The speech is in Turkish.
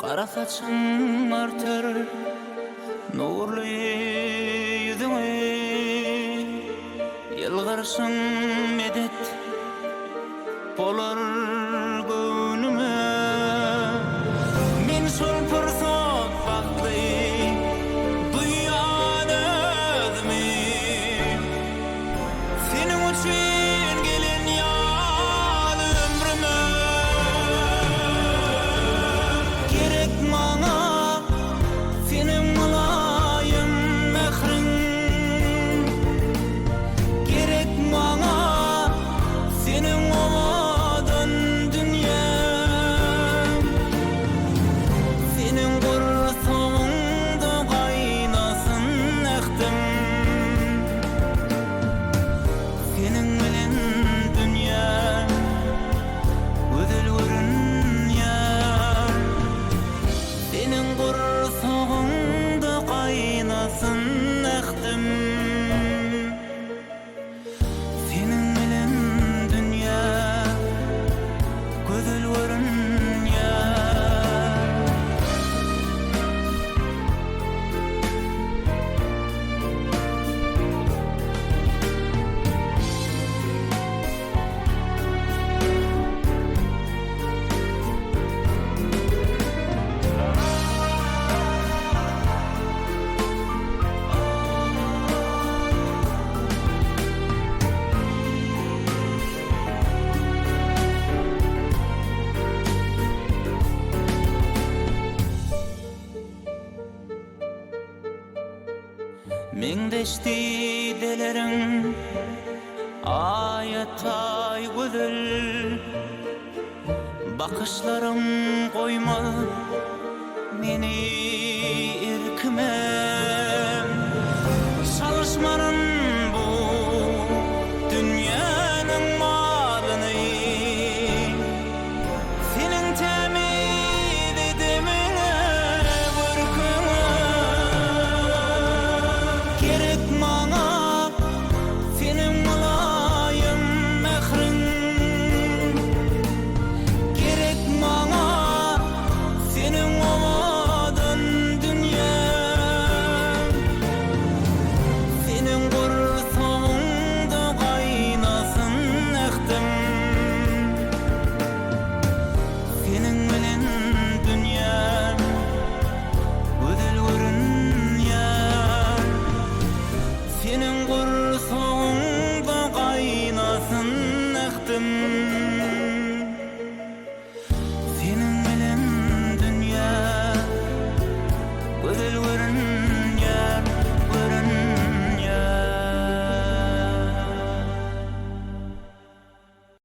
Kara saçın artar nurlu yüzüne, yılgarsın medet bolar gönlüme. Men şol pursat bakly dünyada özümi, senin üçün gelen yal ömrüme. Gerek maňa senin mulayim mehrin, gerek maňa senin owadan dünya. Senin gursoňda gaýnasyn ähdim, senin bilen dünya gözel görünýär. Senin gursoňda gaýnasyn ähdim, senin bilen dünya gözel görünýär. Meňdeşdi deleriň ayatay gözel, bakışlarım koyma meni